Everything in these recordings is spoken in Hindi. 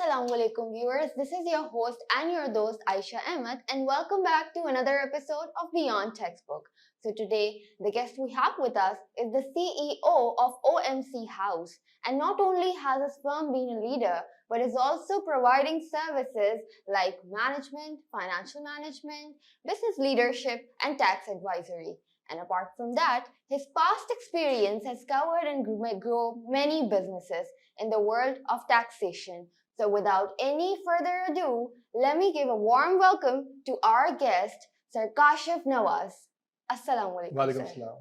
Assalamualaikum viewers, this is your host and your host Aisha Ahmed and welcome back to another episode of Beyond Textbook. So today the guest we have with us is the CEO of OMC House, and not only has his firm been a leader but is also providing services like management, financial management, business leadership and tax advisory. And apart from that, his past experience has covered and grown many businesses in the world of taxation. So without any further ado, let me give a warm welcome to our guest, Sir Kashif Nawaz. Assalamu alaikum, Walaikum sir. salam.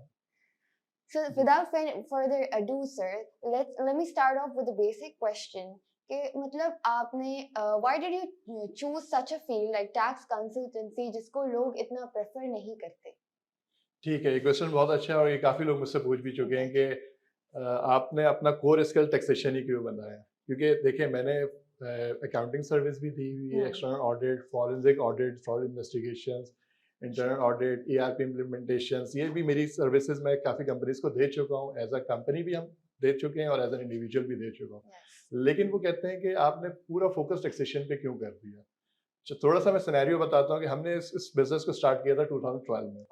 So without further ado, sir, let me start off with a basic question. कि मतलब आपने why did you choose such a field like tax consultancy जिसको लोग इतना prefer नहीं करते? ठीक है, ये क्वेश्चन बहुत अच्छा है और ये काफ़ी लोग मुझसे पूछ भी चुके हैं कि आपने अपना कोर स्किल टैक्सेशन ही क्यों बनाया? क्योंकि देखिए मैंने अकाउंटिंग सर्विस भी दी हुई है, external audit, forensic audit, fraud investigations, internal audit, ERP implementations, ये भी मेरी सर्विसेज मैं काफ़ी कंपनीज को दे चुका हूँ। एज अ कंपनी भी हम दे चुके हैं और एज एन इंडिविजुअल भी दे चुका हूँ। लेकिन वो कहते हैं कि आपने पूरा फोकस टैक्सेशन पे क्यों कर दिया? थोड़ा सा मैं सिनेरियो बताता हूँ कि हमने इस बिजनेस को स्टार्ट किया था 2012 में।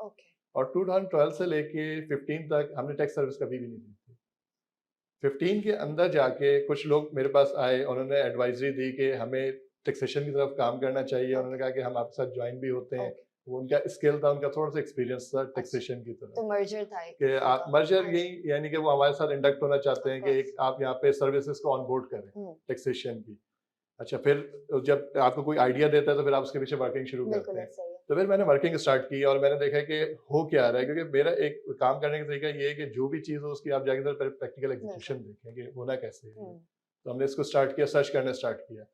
और 2012 से लेके 15 तक हमने टैक्स सर्विस कभी भी नहीं दी थी। 15 के अंदर जाके कुछ लोग मेरे पास आए, उन्होंने एडवाइजरी दी कि हमें टैक्सेशन की तरफ काम करना चाहिए। उन्होंने कहा कि हम आपके साथ ज्वाइन भी होते हैं। वो उनका स्किल था, उनका थोड़ा सा एक्सपीरियंस था टैक्सेशन की तरफ। तो मर्जर था कि आप मर्जर यही यानी कि वो हमारे साथ इंडक्ट होना चाहते हैं कि आप यहाँ पे सर्विसेज को ऑनबोर्ड करें टैक्सेशन की। अच्छा, फिर जब आपको कोई आइडिया देता है तो फिर आप उसके पीछे वर्किंग शुरू करते हैं। तो फिर मैंने वर्किंग स्टार्ट की और मैंने देखा कि हो क्या रहा है, क्योंकि मेरा एक काम करने का तरीका ये है कि जो भी चीज़ हो उसकी आप जाके प्रैक्टिकल एग्जीक्यूशन देखें कि होना कैसे है। तो हमने इसको स्टार्ट किया, सर्च करना स्टार्ट किया।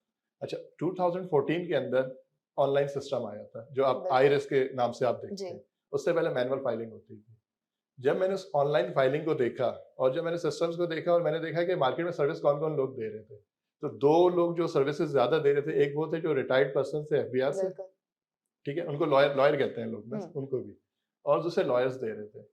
अच्छा, 2014 के अंदर ऑनलाइन सिस्टम आया था जो आप आईरिस के नाम से आप देखते हैं। उससे पहले मैनुअल फाइलिंग होती थी। जब मैंने उस ऑनलाइन फाइलिंग को देखा और जब मैंने सिस्टम्स को देखा और मैंने देखा कि मार्केट में सर्विस कौन कौन लोग दे रहे थे, तो दो लोग जो सर्विसेज ज्यादा दे रहे थे, एक वो थे जो रिटायर्ड पर्सन से एफबीआर से, ठीक है, उनको लॉयर कहते हैं लोग ना, उनको भी, और दूसरे लॉयर्स दे रहे थे,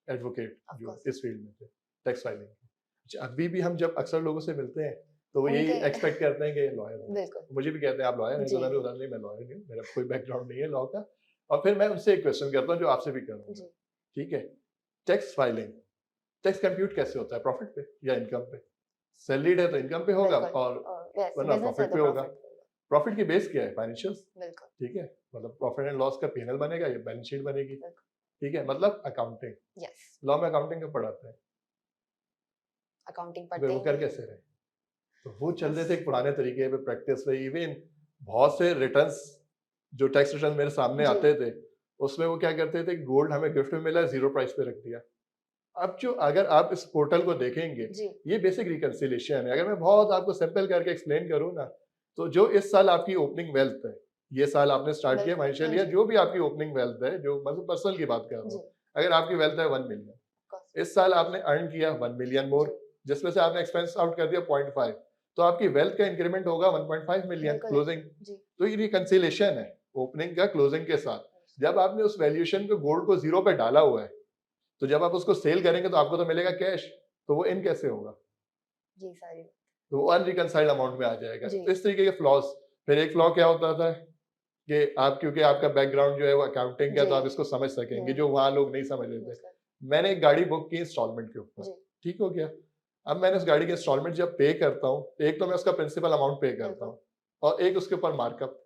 एडवोकेट जो इस फील्ड में थे टैक्स फाइलिंग। अभी भी हम जब अक्सर लोगों से मिलते हैं तो वो यही एक्सपेक्ट करते हैं कि लॉयर है। मुझे भी कहते हैं आप लॉयर हैं, तो मैंने बोला नहीं मैं लॉयर नहीं हूँ, मेरा कोई बैकग्राउंड नहीं है लॉ का। और फिर मैं उनसे एक क्वेश्चन करता हूँ जो आपसे भी करूँगा, ठीक है, टैक्स फाइलिंग, टैक्स कंप्यूट कैसे होता है? प्रॉफिट पे या इनकम पे? सैलरीड है तो इनकम पे होगा और वरना प्रॉफिट पे होगा। प्रॉफिट की बेस क्या है? फाइनेंशियल्स, ठीक है, मतलब प्रॉफिट एंड लॉस का पीएनएल बनेगा, ये बैलेंस शीट बनेगी, ठीक है, मतलब अकाउंटिंग। लॉ में अकाउंटिंग का पढ़ाते हैं, अकाउंटिंग पढ़ते हैं, वो कर कैसे रहे? तो वो चल रहे थे एक पुराने तरीके पे प्रैक्टिस पे। इवन बहुत से रिटर्न्स जो टैक्स रिटर्न मेरे सामने आते थे उसमें वो क्या करते थे, गोल्ड हमें गिफ्ट में मिला, जीरो प्राइस पे रख दिया। अब जो अगर आप इस पोर्टल को देखेंगे, ये बेसिक रिकंसिलिएशन है। अगर मैं बहुत आपको सिंपल करके एक्सप्लेन करूँ ना, तो जो इस साल आपकी ओपनिंग वेल्थ है, ये साल आपने स्टार्ट किया फाइनेंशियल ईयर, जो भी आपकी ओपनिंग वेल्थ है, जो मतलब पर्सनल की बात कर रहा हूँ, अगर आपकी वेल्थ है 1 मिलियन, इस साल आपने अर्न किया 1 मिलियन मोर, जिसमें से आपने एक्सपेंस आउट कर दिया 0.5, तो आपकी वेल्थ का इंक्रीमेंट होगा 1.5 मिलियन क्लोजिंग। तो ये रिकंसिलिएशन है ओपनिंग का क्लोजिंग के साथ। जब आपने उस वैल्यूएशन को गोल्ड को जीरो पे डाला हुआ है, तो जब आप उसको सेल करेंगे तो आपको तो मिलेगा कैश, तो वो इन कैसे होगा? जी सारी, तो वो अनरिकंसाइल्ड अमाउंट में आ जाएगा। तो इस तरीके के फ्लॉज। फिर एक फ्लॉ क्या होता था कि आप, क्योंकि आपका बैकग्राउंड जो है वो अकाउंटिंग का, तो आप इसको समझ सकेंगे, जो वहां लोग नहीं समझ रहे थे। मैंने एक गाड़ी बुक की इंस्टॉलमेंट के ऊपर, ठीक हो गया। अब मैंने उस गाड़ी की इंस्टॉलमेंट जब पे करता हूँ, एक तो मैं उसका प्रिंसिपल अमाउंट पे करता हूँ और एक उसके ऊपर मार्कअप।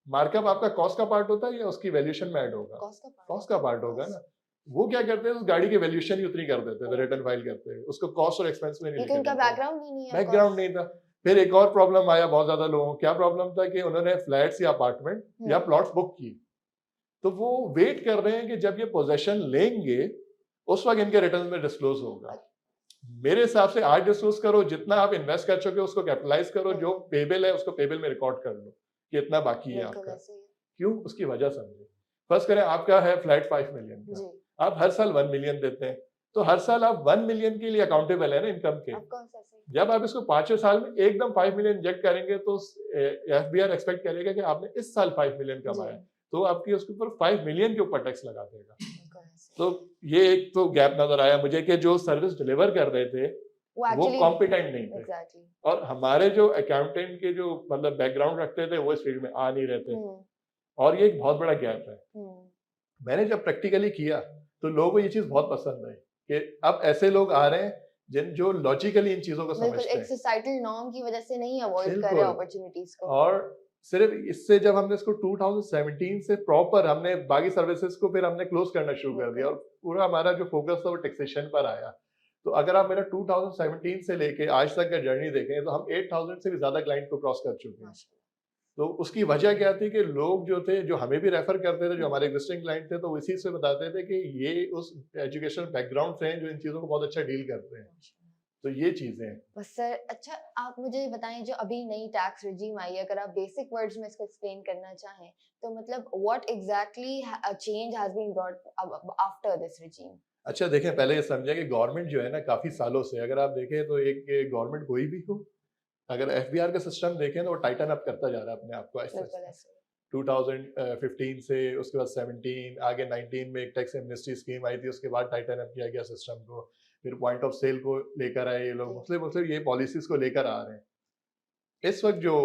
मार्कअप आपका कॉस्ट का पार्ट होता है या उसकी वैल्यूएशन में ऐड होगा? कॉस्ट का पार्ट होगा ना। वो क्या करते हैं, उस गाड़ी की वैल्यूएशन ही उतनी कर देते थे रिटर्न फाइल करते हैं, उसको कॉस्ट और एक्सपेंस में नहीं लिखते। उनका बैकग्राउंड नहीं था। फिर एक और प्रॉब्लम आया बहुत ज्यादा लोगों को। क्या प्रॉब्लम था कि उन्होंने फ्लैट्स या अपार्टमेंट या प्लॉट्स बुक की, तो वो वेट कर रहे हैं कि जब ये पोजेशन लेंगे उस वक्त इनके रिटर्न में डिस्क्लोज होगा। मेरे हिसाब से आज डिस्क्लोज करो, जितना आप इन्वेस्ट कर चुके हो उसको कैपिटलाइज करो, जो पेबल है उसको पेबल में रिकॉर्ड कर लो कि इतना बाकी है आपका। क्यों? उसकी वजह समझे। फर्स्ट करें, आपका है फ्लैट 5 मिलियन का, आप हर साल 1 मिलियन देते हैं, तो हर साल आप 1 मिलियन के लिए अकाउंटेबल है ना इनकम के। जब आप इसको 5 साल में एकदम 5 मिलियन इंजेक्ट करेंगे तो एफबीआर एक्सपेक्ट करेगा कि आपने इस साल 5 मिलियन कमाया, तो आपकी उसके ऊपर 5 मिलियन के ऊपर टैक्स लगा देगा। तो ये एक तो गैप नजर आया मुझे कि जो सर्विस डिलीवर कर रहे थे वो वो एक्चुअली कॉम्पिटेंट नहीं थे। एग्जैक्टली और हमारे जो अकाउंटेंट के जो मतलब बैकग्राउंड रखते थे वो इस फील्ड में आ नहीं रहे थे, हम्म और ये एक बहुत बड़ा गैप है। हम्म मैंने जब प्रैक्टिकली किया तो लोगों को ये चीज़ बहुत पसंद आई कि अब ऐसे लोग आ रहे हैं जिन जो लॉजिकली इन चीज़ों को बिल्कुल समझते एक हैं। सोसाइटल नॉर्म की वजह से नहीं अवॉइड कर रहे बिल्कुल। अपॉर्चुनिटीज को। और सिर्फ इससे जब हमने इसको 2017 से प्रॉपर हमने बाकी सर्विसेज को फिर हमने क्लोज करना शुरू कर दिया, बिल्कुल और पूरा हमारा जो फोकस था वो टैक्सेशन पर आया। तो अगर आप मेरा 2017 से लेके आज तक का जर्नी देखें तो हम 8000 से भी ज्यादा क्लाइंट को क्रॉस कर चुके हैं। माशाल्लाह। तो उसकी वजह क्या थी कि लोग जो थे, जो हमें भी रेफर करते थे, जो हम्म, हमारे एग्जिस्टिंग क्लाइंट थे, तो वो इसी से बताते थे कि ये उस एजुकेशनल बैकग्राउंड से हैं जो इन चीज़ों को बहुत अच्छा डील करते हैं। माशाल्लाह। तो ये चीज़ें हैं। बस सर, अच्छा आप मुझे बताएं, जो अभी नई टैक्स रिजीम आई है, अगर आप बेसिक वर्ड्स में इसको एक्सप्लेन करना चाहें तो मतलब what exactly change has been brought after this regime. अच्छा देखें, पहले ये समझें कि गवर्नमेंट जो है ना काफ़ी सालों से, अगर आप देखें तो एक गवर्नमेंट कोई भी हो, अगर एफबीआर का सिस्टम देखें तो वो टाइटन अप करता जा रहा है अपने आप को ऐसे बिल्कुल ऐसे। ऐसे। 2015 से उसके बाद 17 आगे 19 में एक टैक्स एमनेस्टी स्कीम आई थी, उसके बाद टाइटन अप किया गया सिस्टम को। फिर पॉइंट ऑफ सेल को लेकर आए ये लोग, जी। मुस्लिम ये पॉलिसीज को लेकर आ रहे हैं। इस वक्त जो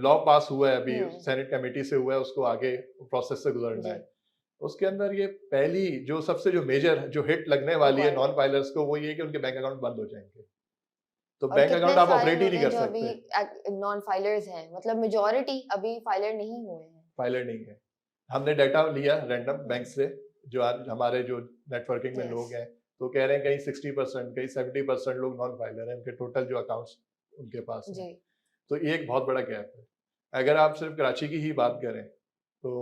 लॉ पास हुआ है अभी सेनेट कमेटी से हुआ है, उसको आगे प्रोसेस से गुजरना जी। है। उसके अंदर ये पहली जो सबसे जो मेजर जो हिट लगने वाली है नॉन फाइलर्स को, वो ये कि उनके बैंक अकाउंट बंद हो जाएंगे। तो और बैंक कितने अकाउंट आप सारे ऑपरेट ही लोग नहीं हैं कर जो सकते, अभी नॉन फाइलर्स हैं, मतलब मेजॉरिटी अभी फाइलर नहीं हुए हैं। फाइलर नहीं है। हमने डाटा लिया रैंडम हम्म, बैंक से, जो आज हमारे जो नेटवर्किंग में यस लोग हैं, तो कह रहे हैं कहीं 60%, कहीं 70% लोग नॉन फाइलर हैं, उनके टोटल जो अकाउंट्स उनके पास हैं। जी। तो ये एक बहुत बड़ा गैप है। अगर आप सिर्फ कराची की ही बात करें तो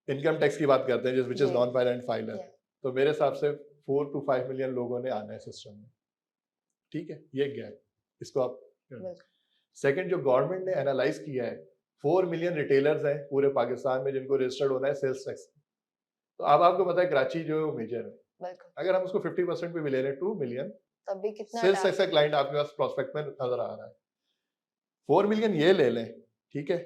इनकम टैक्स की बात करते हैं, जिस विच इज जी। Non filer and filer, Yeah. तो मेरे हिसाब से 4 to 5 मिलियन लोगों ने आना है सिस्टम में। ठीक है, ये गैप, इसको आप। बिल्कुल। सेकंड, जो गवर्नमेंट ने एनालाइज किया है, 4 मिलियन रिटेलर्स हैं पूरे पाकिस्तान में जिनको रजिस्टर्ड होना है सेल्स टैक्स। तो अब आपको पता है कराची जो मेजर है, बिल्कुल। अगर हम उसको 50% पे भी ले लें, 2 मिलियन तब भी कितना सेल्स टैक्स टैक्स का है। क्लाइंट आपके पास प्रोस्पेक्ट में नजर आ रहा है। 4 मिलियन ये ले लें, ठीक है।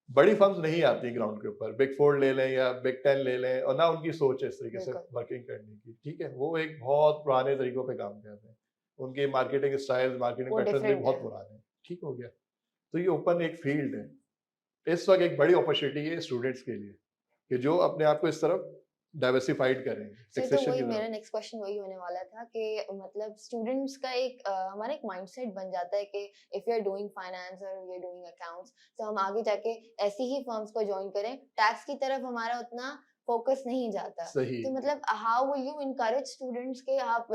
बड़ी फर्म्स नहीं आती ग्राउंड के ऊपर, बिग 4 ले लें या बिग 10 ले लें, और ना उनकी सोच है इस तरीके से बिल्कुल। वर्किंग करने की। ठीक है, वो एक बहुत पुराने तरीकों पे काम कर रहे हैं, उनके मार्केटिंग स्टाइल, मार्केटिंग वो पैटर्न भी डिफरेंट बहुत है। पुराने हैं। ठीक हो गया। तो ये ओपन एक फील्ड है, इस वक्त एक बड़ी अपॉर्चुनिटी है स्टूडेंट्स के लिए कि जो अपने आप को इस तरफ डाइवर्सिफाइड करेंगे सर, तो टैक्सेशन वही की मेरा तरफ। नेक्स्ट क्वेश्चन वही होने वाला था कि मतलब स्टूडेंट्स का एक हमारा एक माइंडसेट बन जाता है कि if you are doing finance और यू आर डूइंग अकाउंट्स, तो हम आगे जाके ऐसी ही फर्म्स को ज्वाइन करें, टैक्स की तरफ हमारा उतना फोकस नहीं जाता। सही। तो मतलब how will you encourage students के आप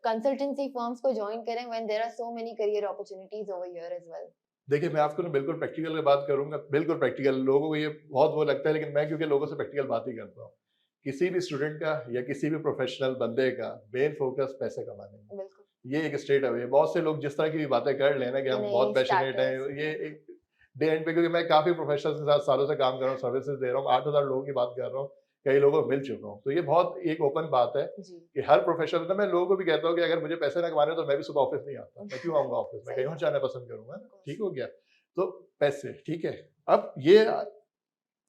कंसल्टेंसी फर्म्स को ज्वाइन करें when there are so many career opportunities over here as well. देखिए, मैं आपको ना बिल्कुल प्रैक्टिकल की बात करूंगा, बिल्कुल प्रैक्टिकल। लोगों को ये बहुत वो लगता है, लेकिन मैं क्योंकि लोगों से प्रैक्टिकल बात ही करता हूँ, किसी भी स्टूडेंट का या किसी भी प्रोफेशनल बंदे का मेन फोकस पैसे कमाने में। बिल्कुल। ये एक स्टेट है। बहुत से लोग जिस तरह की भी बातें कर लेना कि कि हम नहीं बहुत पैशनेट हैं, स्टार्टर्स। ये एक डे एंड पे, क्योंकि मैं काफी प्रोफेशनल्स के साथ सालों से काम कर रहा हूँ, सर्विसेज दे रहा हूँ, 8000 लोगों की बात कर रहा हूँ, कई लोगों को मिल चुका हूँ। तो ये बहुत एक ओपन बात है जी। कि हर प्रोफेशनल, तो मैं लोगों को भी कहता हूँ कि अगर मुझे पैसे ना कमाने तो मैं भी सुबह ऑफिस नहीं आता, मैं क्यों आऊंगा ऑफिस में, सही कहीं और बात। जाना पसंद करूंगा ना। Of course. ठीक हो गया। तो पैसे, ठीक है। अब ये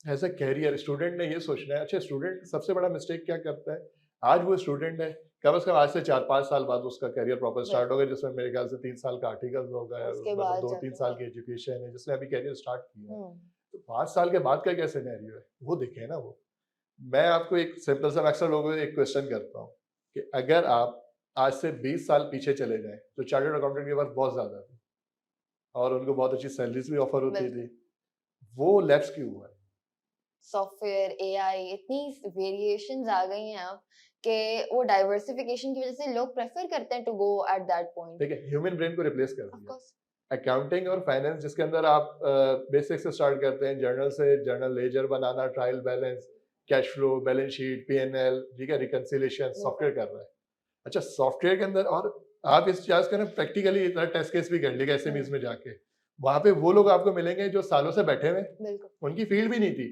एज अ कैरियर स्टूडेंट ने ये सोचना है। अच्छा, स्टूडेंट सबसे बड़ा मिस्टेक क्या करता है, आज वो स्टूडेंट है, कम से कम आज से 4-5 साल बाद उसका करियर प्रॉपर स्टार्ट होगा, जिसमें मेरे ख्याल से 3 साल का आर्टिकल होगा, उसके मतलब बाद 2-3 जाके साल की एजुकेशन है, जिसने अभी करियर स्टार्ट किया है। हम्म तो 5 साल के बाद का क्या सिनेरियो है वो देखें ना। वो मैं आपको एक सिंपल सा, अक्सर लोगों को एक क्वेश्चन करता हूँ कि अगर आप आज से 20 साल पीछे चले जाएं तो चार्टर्ड अकाउंटेंट के पास बहुत ज्यादा थी और उनको बहुत अच्छी सैलरीज भी ऑफर होती बिल्कुल। थी। वो लैप्स क्यों हुआ है? सॉफ्टवेयर, एआई, इतनी वेरिएशंस आ गई हैं अब कि वो डाइवर्सिफिकेशन की वजह से लोग प्रेफर करते हैं to go at that point. ठीक है, ह्यूमन ब्रेन को रिप्लेस कर ऑफ दिया। कोर्स। अकाउंटिंग और फाइनेंस, जिसके अंदर आप बेसिक से स्टार्ट करते हैं, जर्नल से, जर्नल लेजर बनाना, trial balance, cash flow, balance sheet, PNL, ठीक है, रिकंसिलिएशन, सॉफ्टवेयर कर रहा है। अच्छा, सॉफ्टवेयर के अंदर और आप इस चीज का ना प्रैक्टिकली टेस्ट केस भी कर लीजिए एसएमईज में जाके, वहां पे वो लोग आपको मिलेंगे जो सालों से बैठे हुए, बिल्कुल। उनकी फील्ड भी नहीं थी,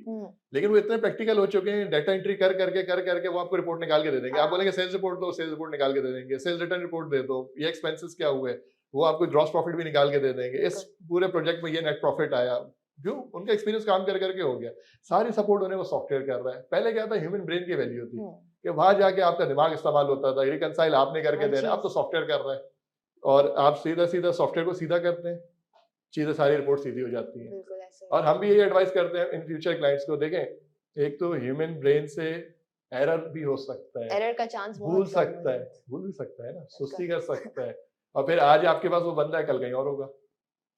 लेकिन वो इतने प्रैक्टिकल हो चुके हैं, डाटा एंट्री कर करके वो आपको रिपोर्ट निकाल के दे देंगे। आप बोलेंगे सेल्स रिपोर्ट दो, सेल्स रिपोर्ट निकाल के दे देंगे, सेल्स रिटर्न रिपोर्ट दे दो, ये एक्सपेंसेस क्या हुए, वो आपको ग्रॉस प्रॉफिट भी निकाल के दे देंगे, इस पूरे प्रोजेक्ट में ये नेट प्रॉफिट आया, जो उनका एक्सपीरियंस काम कर करके हो गया। सारी सपोर्ट उन्हें वो सॉफ्टवेयर कर रहा है। पहले क्या था, ह्यूमन ब्रेन की वैल्यू थी कि वहां जाके आपका दिमाग इस्तेमाल होता था, रिकंसाइल आपने करके हर देना, अब तो चीज। सॉफ्टवेयर कर रहा है और आप सीधा सीधा सॉफ्टवेयर को सीधा करते हैं, चीज़ें सारी रिपोर्ट सीधी हो जाती हैं। बिल्कुल ऐसे और हम भी यही एडवाइस करते हैं इन फ्यूचर क्लाइंट्स को, देखें एक तो ह्यूमन ब्रेन से एरर भी हो सकता है, एरर का चांस भूल बहुत कम हो सकता है, जाता है। भूल भी सकता है ना, बिल्कुल। सुस्ती कर सकता है, और फिर आज आपके पास वो बंदा है, कल कहीं और होगा।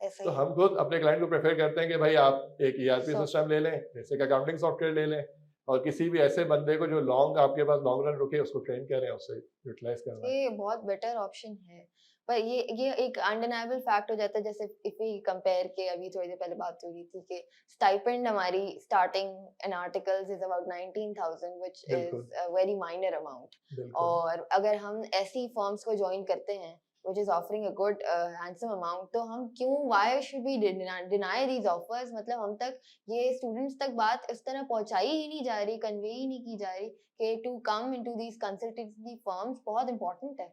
ऐसा तो ही हम खुद अपने क्लाइंट को प्रेफर करते हैं कि भाई आप एक ईआरपी Soft- सिस्टम ले लें, जैसे कि अकाउंटिंग सॉफ्टवेयर ले लें, और किसी भी ऐसे बंदे को जो आपके पास लॉन्ग रन रुके उसको ट्रेन करें, उससे यूटिलाइज करवाएं। ये बहुत बेटर ऑप्शन है, पर ये एक अनडिनाइबल फैक्ट हो जाता है। जैसे इफ वी कंपेयर के, अभी थोड़ी देर पहले बात हो रही थी कि स्टाइपेंड हमारी starting in articles is about 19,000 which बिल्कुल is a very minor amount. बिल्कुल और अगर हम ऐसी फर्म्स को ज्वाइन करते हैं which is offering a good handsome amount, तो हम क्यों, why should we deny these offers? मतलब हम तक ये स्टूडेंट्स तक बात इस तरह पहुंचाई ही नहीं जा रही, कन्वे ही नहीं की जा रही कि to come into these consultancy firms बहुत इंपॉर्टेंट है।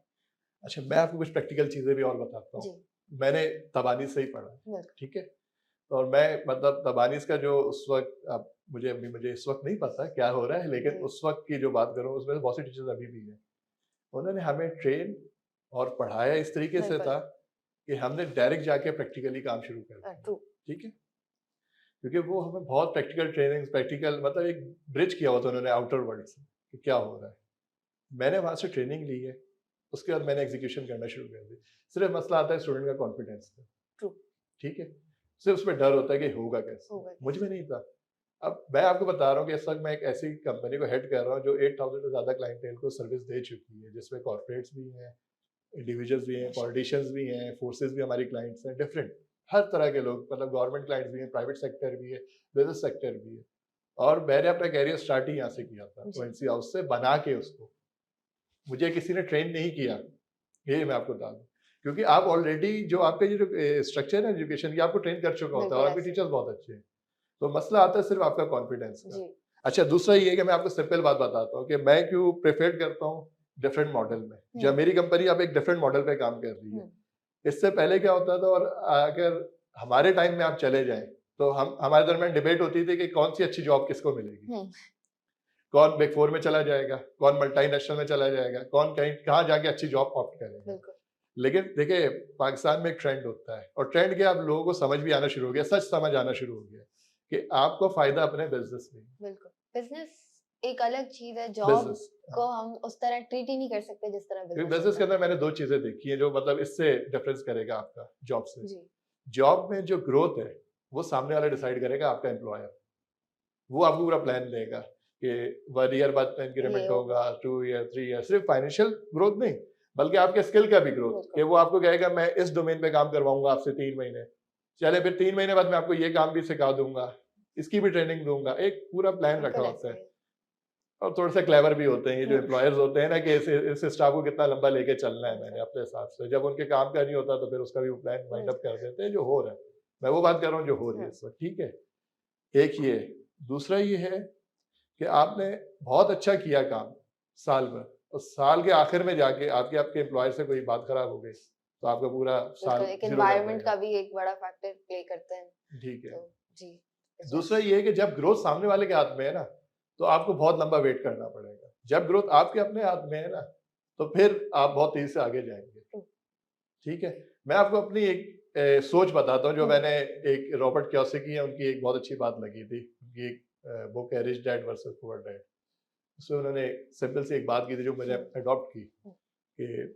अच्छा, मैं आपको कुछ प्रैक्टिकल चीजें भी और बताता जी हूँ। मैंने तबानीस से ही पढ़ा है, बिल्कुल। ठीक है, और मैं मतलब तबानीस का जो उस वक्त, अब मुझे इस वक्त नहीं पता क्या हो रहा है, लेकिन जी। उस वक्त की जो बात करूँ उसमें बहुत सी टीचर्स अभी भी हैं। उन्होंने हमें ट्रेन और पढ़ाया इस तरीके से बिल्कुल। था कि हमने डायरेक्ट जाके प्रैक्टिकली काम शुरू कर दिया, ट्रू। ठीक है, क्योंकि वो हमें बहुत प्रैक्टिकल ट्रेनिंग, प्रैक्टिकल मतलब एक ब्रिज किया हुआ था उन्होंने आउटर वर्ल्ड से कि क्या हो रहा है। मैंने वहाँ से ट्रेनिंग ली है, उसके बाद मैंने एग्जीक्यूशन करना शुरू कर दी। सिर्फ मसला आता है स्टूडेंट का कॉन्फिडेंस का, ट्रू। ठीक है, सिर्फ उसमें डर होता है कि होगा कैसे, होगा कैसे। मुझ में नहीं था। अब मैं आपको बता रहा हूँ कि इस वक्त मैं एक ऐसी कंपनी को हेड कर रहा हूँ जो 8,000 से ज़्यादा क्लाइंटेल को सर्विस दे चुकी है, जिसमें कॉर्पोरेट्स भी हैं, इंडिविजुअल्स भी हैं, पॉलिटिशियंस भी हैं, फोर्सेस भी हमारी क्लाइंट्स हैं, डिफरेंट हर तरह के लोग, मतलब गवर्नमेंट क्लाइंट्स भी हैं, प्राइवेट सेक्टर भी है, बिजनेस सेक्टर भी है। और मैंने अपना कैरियर स्टार्ट ही यहाँ से किया था, जी। ओएनसी हाउस से बना के उसको। मुझे किसी ने ट्रेन नहीं किया, ये मैं आपको बता दूं, क्योंकि आप ऑलरेडी जो आपका ये जो स्ट्रक्चर है एजुकेशन की, आपको ट्रेन कर चुका होता है और बिल्कुल आपके ऐसे। टीचर्स बहुत अच्छे हैं। तो मसला आता है सिर्फ आपका कॉन्फिडेंस का। जी अच्छा, दूसरा ये है कि मैं आपको सिंपल बात बताता हूँ कि मैं क्यों प्रेफर करता हूँ डिफरेंट मॉडल में। जब मेरी कंपनी अब एक डिफरेंट मॉडल पे काम कर रही है, इससे पहले क्या होता था, और अगर हमारे टाइम में आप चले जाएं तो हम हमारे दरमियान डिबेट होती थी कि कौन सी अच्छी जॉब किसको मिलेगी, कौन बिग फोर में चला जाएगा, कौन मल्टीनेशनल में चला जाएगा, कौन कहीं कहाँ जाके अच्छी जॉब ऑप्ट करेगा। बिल्कुल। लेकिन देखिए पाकिस्तान में एक ट्रेंड होता है, और ट्रेंड क्या, अब लोगों को समझ भी आना शुरू हो गया, सच समझ आना शुरू हो गया कि आपको फायदा अपने बिजनेस में। बिल्कुल बिजनेस एक अलग चीज है, जॉब बिजनेस को हम उस तरह ट्रीट ही नहीं कर सकते जिस तरह क्योंकि बिजनेस बिजनेस के अंदर मैंने दो चीजें देखी हैं जो मतलब इससे डिफरेंस करेगा आपका जॉब से। जी जॉब में जो ग्रोथ है वो सामने वाला डिसाइड करेगा, आपका एम्प्लॉयर। वो आपको पूरा प्लान देगा कि 1 ईयर बाद इंक्रीमेंट होगा, 2 ईयर, 3 ईयर, सिर्फ फाइनेंशियल ग्रोथ नहीं बल्कि आपके स्किल का भी ग्रोथ, कि वो आपको कहेगा मैं इस डोमेन पे काम करवाऊंगा आपसे 3 महीने, चले फिर 3 महीने बाद मैं आपको ये काम भी सिखा दूंगा, इसकी भी ट्रेनिंग दूंगा, एक पूरा प्लान रखा होता है। और थोड़ा सा क्लेवर भी होते हैं ये जो एम्प्लॉयर्स होते हैं ना, कि इस स्टाफ को कितना लंबा लेके चलना है मैंने अपने हिसाब से। जब उनके काम का नहीं होता तो फिर उसका भी प्लान वाइंड अप कर देते हैं, जो हो रहा है। मैं वो बात कर रहा हूँ जो हो रही है इस वक्त, ठीक है। एक ये, दूसरा ये है कि आपने बहुत अच्छा किया काम साल भर, और साल के आखिर में जाके आपके आपके एम्प्लॉयर से कोई बात खराब हो गई तो आपका पूरा साल एक जीरो कर एनवायरनमेंट देगा। का भी एक बड़ा फैक्टर प्ले करते हैं। ठीक है। तो जी दूसरा ये है कि जब ग्रोथ सामने वाले के हाथ में है ना तो आपको बहुत लंबा वेट करना पड़ेगा। जब ग्रोथ आपके अपने हाथ में है ना तो फिर आप बहुत तेजी से आगे जाएंगे। ठीक है, मैं आपको अपनी एक सोच बताता हूँ जो मैंने, एक रॉबर्ट कियोसाकी है, उनकी एक बहुत अच्छी बात लगी थी। उनकी एक बुक है rich dad versus poor dad. उसमें उन्होंने सिंपल सी एक बात की थी जो मैंने अडॉप्ट की, कि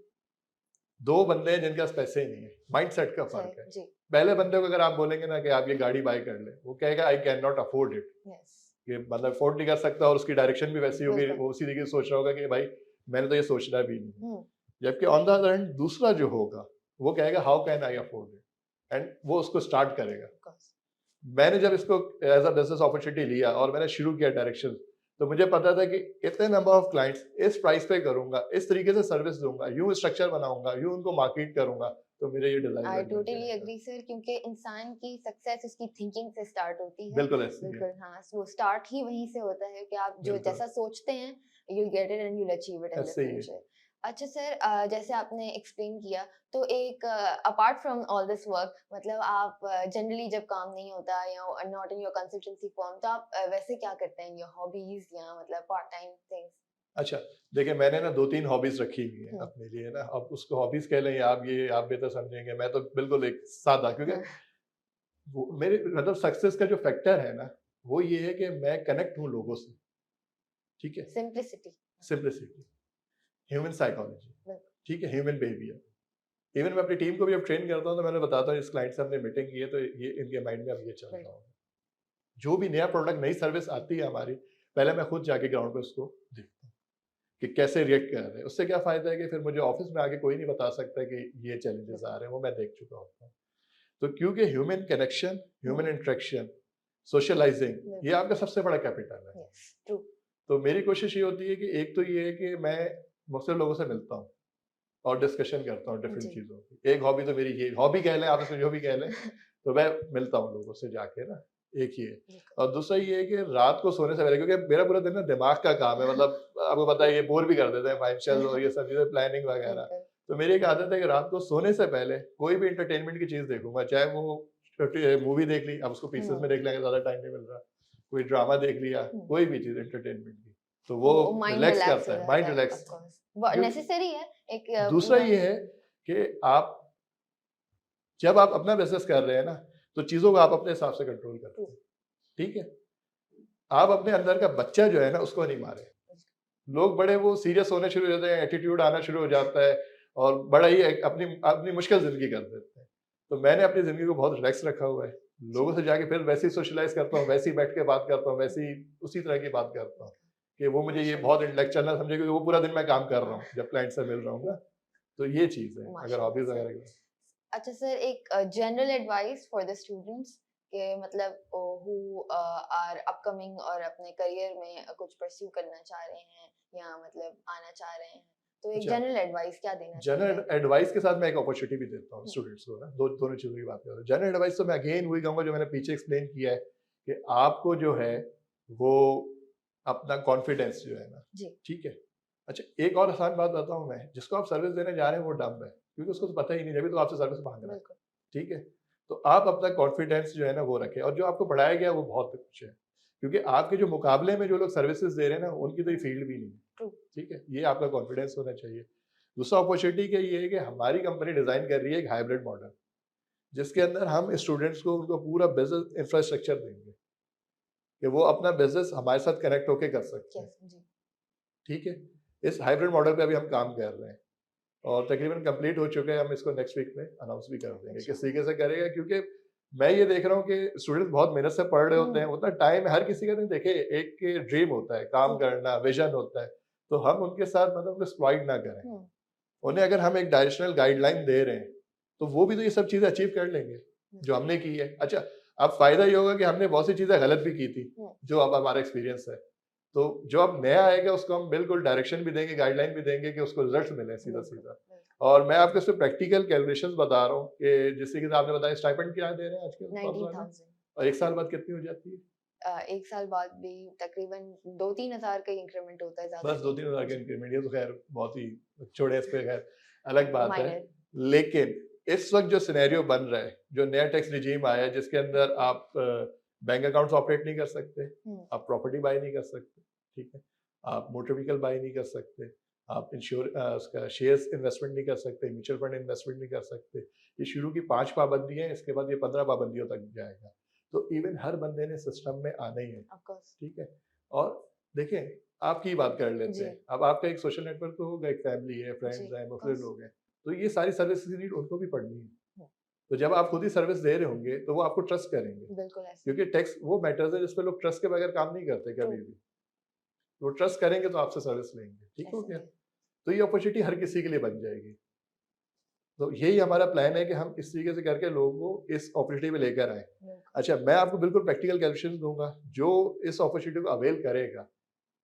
दो बंदे हैं जिनके पास पैसे ही नहीं है, माइंडसेट का फर्क है। जी पहले बंदे को अगर आप बोलेंगे ना कि आप ये गाड़ी बाय कर ले, वो कहेगा I can not afford it, कि मतलब अफोर्ड नहीं कर सकता, और उसकी डायरेक्शन भी वैसी होगी, वो उसी तरीके से सोच रहा होगा कि भाई मैंने तो ये सोचना भी नहीं। जबकि ऑन द अदर हैंड दूसरा जो होगा वो कहेगा how can I afford it, and वो उसको स्टार्ट करेगा। मैंने जब इसको एज अ बिजनेस अपॉर्चुनिटी लिया और मैंने शुरू किया डायरेक्शन, तो मुझे पता था कि इतने नंबर ऑफ क्लाइंट्स इस प्राइस पे करूंगा, इस तरीके से सर्विस दूंगा, यूं स्ट्रक्चर बनाऊंगा, यूं उनको मार्केट करूंगा, तो मेरे ये design I totally agree sir, क्योंकि इंसान की सक्सेस उसकी थिंकिंग से स्टार्ट होती है। बिल्कुल ऐसे ही है। बिल्कुल हाँ, वो स्टार्ट ही वहीं से होता है कि आप जो जैसा सोचते हैं you get it and you achieve it in the future. अच्छा सर, जैसे आपने एक्सप्लेन किया, तो एक apart from all this work, मतलब आप जनरली जब काम नहीं होता या not in your consultancy firm, तो आप वैसे क्या करते हैं, योर हॉबीज या मतलब पार्ट टाइम थिंग्स? अच्छा, देखिए मैंने ना 2-3 हॉबीज़ रखी हुई हैं हुँ। अपने लिए ना, अब उसको हॉबीज़ कह लें या आप बेहतर समझेंगे, मैं तो बिल्कुल एक सादा, क्योंकि हाँ, वो मेरे मतलब सक्सेस का जो फैक्टर है ना, वो ये है कि मैं कनेक्ट हूँ लोगों से, ठीक है? सिंप्लिसिटी। सिम्प्लिसिटी, ह्यूमन साइकोलॉजी, बिल्कुल, ठीक है? Human behaviour. इवन मैं अपनी टीम को भी अब ट्रेन करता हूँ तो मैंने बताता हूँ, इस क्लाइंट से हमने मीटिंग की है तो ये इनके माइंड में अब ये चल रहा बिल्कुल। होगा। जो भी नया प्रोडक्ट, नई सर्विस आती है हमारी, पहले मैं खुद जाके ग्राउंड पे उसको देखता हूँ कि कैसे रिएक्ट कर रहे हैं। उससे क्या फ़ायदा है कि फिर मुझे ऑफ़िस में आके कोई नहीं बता सकता कि ये चैलेंजेस आ बिल्कुल। रहे हैं, वो मैं देख चुका होता हूँ। तो क्योंकि ह्यूमन कनेक्शन, ह्यूमन हुँ, इंटरेक्शन, सोशलाइज़िंग, ये बिल्कुल। आपका सबसे बड़ा कैपिटल है। Yes, true. तो मेरी कोशिश ये होती है कि एक तो ये है कि मैं मुख्तलिफ लोगों से मिलता हूँ और डिस्कशन करता हूँ डिफरेंट जी। चीज़ों की। एक हॉबी तो मेरी ये, हॉबी कह लें आप, इसको जो भी कह लें, तो मैं मिलता हूँ लोगों से जाके ना, एक ये है। बिल्कुल। और दूसरा ये है कि रात को सोने से पहले, क्योंकि मेरा पूरा दिन ना दिमाग का काम है, मतलब आपको पता है ये बोर भी कर देते हैं फाइनेंशियल और ये सब चीज़ें, प्लानिंग वगैरह। बिल्कुल। तो मेरी एक आदत है कि रात को सोने से पहले कोई भी एंटरटेनमेंट की चीज़ देखूँगा, चाहे वो छोटी मूवी देख ली, अब उसको पीसेस में हुँ, देख लेंगे, ज़्यादा टाइम नहीं मिल रहा। कोई ड्रामा देख लिया, हुँ। कोई भी चीज़ एंटरटेनमेंट की, तो वो वो माइंड रिलैक्स रिलैक्स हो करता है, जाता माइंड है, ऑफ रिलैक्स। कोर्स। ब क्योंकि नेसेसरी है एक दूसरा पूरा। ये है कि आप जब आप अपना बिज़नेस कर रहे हैं ना, तो चीज़ों को आप अपने हिसाब से कंट्रोल ट्रू। करते हैं, ठीक है? आप अपने अंदर का बच्चा जो है ना, उसको नहीं मारें। लोग बड़े वो सीरियस होने शुरू हो जाते हैं, एटीट्यूड आना शुरू हो जाता है और बड़ा ही एक अपनी अपनी मुश्किल ज़िंदगी कर देते हैं। तो मैंने अपनी ज़िंदगी को बहुत रिलैक्स रखा हुआ है। लोगों जी। से जाके फिर वैसे ही सोशलाइज़ करता हूँ, वैसे ही बैठ के बात करता हूँ, वैसे ही उसी तरह की बात करता हूँ, कि वो मुझे ये माशाल्लाह, बहुत इंटेलेक्चुअल ना समझे, क्योंकि वो पूरा दिन मैं काम कर रहा हाँ, हूँ, जब क्लाइंट से मिल रहा हूँ ट्रू, ना। तो ये चीज़ है, अगर माशाल्लाह हॉबीज़ सर। वगैरह की। अच्छा सर, एक general advice for the students के मतलब हु आर अपकमिंग और अपने करियर में कुछ परस्यू करना चाह रहे हैं या मतलब आना चाह रहे हैं, तो एक अच्छा, जनरल एडवाइस क्या देना जनरल चाहेंगे? एडवाइस के साथ मैं एक अपॉर्चुनिटी भी देता हूँ हुँ, स्टूडेंट्स को ना, दोनों चीज़ों की बात कर रहा हूँ। जनरल एडवाइस तो मैं अगेन वही कहूँगा जो मैंने पीछे एक्सप्लेन किया है, कि आपको जो है वो अपना कॉन्फिडेंस जो है ना, जी, ठीक है? अच्छा, एक और आसान बात बताऊँ मैं, जिसको आप सर्विस देने जा रहे हैं वो डम्ब है, क्योंकि उसको तो पता ही नहीं, जभी तो आपसे सर्विस माँग रहा है, बिल्कुल, ठीक है? तो आप अपना कॉन्फिडेंस जो है ना वो रखें, और जो आपको पढ़ाया गया वो बहुत कुछ है, क्योंकि आपके जो मुकाबले में जो लोग सर्विसेज़ दे रहे हैं ना, उनकी तो ये फील्ड भी नहीं है, ट्रू, ठीक है? ये आपका कॉन्फिडेंस होना चाहिए। दूसरा अपॉर्चुनिटी क्या ये है कि हमारी कंपनी डिज़ाइन कर रही है एक हाइब्रिड मॉडल, जिसके अंदर हम स्टूडेंट्स को उनको पूरा बिज़नेस इंफ्रास्ट्रक्चर देंगे, कि वो अपना बिज़नेस हमारे साथ कनेक्ट होके कर सकते हैं, यस, जी, ठीक है? इस हाइब्रिड मॉडल पे अभी हम काम कर रहे हैं और तकरीबन कंप्लीट हो चुका है, हम इसको नेक्स्ट वीक में अनाउंस भी कर देंगे। किस इंशाल्लाह। तरीके से करेगा, क्योंकि मैं ये देख रहा हूँ कि स्टूडेंट्स बहुत मेहनत से पढ़ रहे होते हैं, हुँ, उतना टाइम हर किसी का नहीं, देखिए एक ड्रीम होता है, काम ट्रू, करना, विज़न होता है, तो हम उनके साथ मतलब उनको एक्सप्लॉइट ना करें। हुँ, उन्हें अगर हम एक डायरेक्शनल गाइडलाइन दे रहे हैं, तो वो भी तो ये सब चीज़ें अचीव कर लेंगे, जो बिल्कुल, हमने की है। अच्छा, अब फ़ायदा ये होगा कि हमने बहुत सी चीज़ें गलत भी की थी, हुँ, जो अब हमारा एक्सपीरियंस है। तो जो अब नया आएगा उसको हम बिल्कुल डायरेक्शन भी देंगे, गाइडलाइन भी देंगे कि उसको रिजल्ट्स मिलें बिल्कुल, सीधा-सीधा। बिल्कुल। और मैं आपको इसमें प्रैक्टिकल कैलकुलेशंस बता रहा हूँ कि जिस तरीके से आपने बताया स्टाइपेंड क्या दे रहे हैं आजकल फॉर्म्स वाले, 19,000 और 1 साल बाद कितनी हो जाती है? 1 साल बाद भी तकरीबन 2-3 हज़ार का इंक्रीमेंट होता है, ज़्यादा बस नहीं। 2-3 हज़ार का जी, इंक्रीमेंट, ये तो ख़ैर बहुत ही छोड़े, इस पे ख़ैर अलग बात है। माइनर, लेकिन इस वक़्त जो सिनेरियो बन रहा है, जो नया टैक्स रिजीम आया है, जिसके अंदर आप बैंक अकाउंट्स ऑपरेट नहीं कर सकते, हुँ, आप प्रॉपर्टी बाय नहीं कर सकते, ठीक है? आप मोटर व्हीकल बाय नहीं कर सकते, आप उसका शेयर्स इन्वेस्टमेंट नहीं कर सकते, म्यूचुअल फंड इन्वेस्टमेंट नहीं कर सकते। ये शुरू की 5 पाबंदियाँ हैं, इसके बाद ये 15 पाबंदियों तक जाएगा। तो इवन हर बंदे ने सिस्टम में आना ही है, ऑफ कोर्स, ठीक है? और देखें, आपकी बात कर लेते जी, हैं। अब आपका एक सोशल नेटवर्क तो होगा, एक फैमिली है, जी, फ्रेंड्स हैं, ऑफ मुख़्तलिफ़ कोर्स, लोग हैं। तो ये सारी सर्विसेज़ की नीड उनको भी पड़नी है। हुँ, तो जब आप खुद ही सर्विस दे रहे होंगे, तो वो आपको ट्रस्ट करेंगे। बिल्कुल ऐसे, क्योंकि टैक्स वो मैटर्स है जिस पे लोग ट्रस्ट के बगैर काम नहीं करते ट्रू, कभी भी। वो ट्रस्ट करेंगे तो आपसे सर्विस लेंगे, ठीक हो ऐसे गया? ही है, तो ये अपॉर्च्युनिटी हर किसी के लिए बन जाएगी। तो यही हमारा प्लान है कि हम इस तरीके से करके लोगों को इस अपॉर्च्युनिटी में लेकर आएँ। बिल्कुल, अच्छा, मैं आपको बिल्कुल प्रैक्टिकल कैलकुलेशंस दूँगा, जो इस अपॉर्च्युनिटी को अवेल करेगा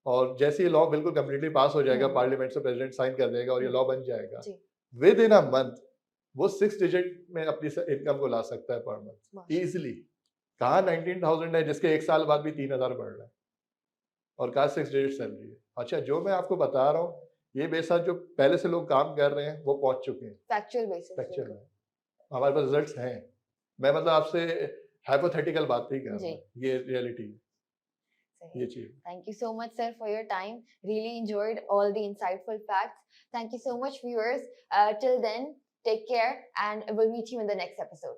और जैसे ये लॉ बिल्कुल कंप्लीटली पास हो जाएगा, हुँ, पार्लियामेंट से प्रेज़िडेंट साइन कर देगा और ये हुँ, लॉ बन जाएगा, जी, विद इन अ मंथ वो 6 डिजिट में अपनी इनकम को ला सकता है पर मंथ माशा ईज़िली। कहाँ 19,000 है जिसके 1 साल बाद भी 3,000 बढ़ रहा है, और कहाँ 6 डिजिट सैलरी है। अच्छा, जो मैं आपको बता रहा हूँ, ये मेरे साथ जो पहले से लोग काम कर रहे हैं, वो पहुँच चुके हैं, फैक्चुअल बेसिस, फ्रैक्चर बिल्कुल, में। हमारे पास रिजल्ट्स हैं। मैं मतलब आपसे हाइपोथेटिकल बात नहीं कर जी। रहा, ये रियलिटी है। ये चीज Thank you so much, sir, for your time. Really enjoyed all the insightful facts. Thank you so much, viewers. Till then, take care, and we'll meet you in the next episode.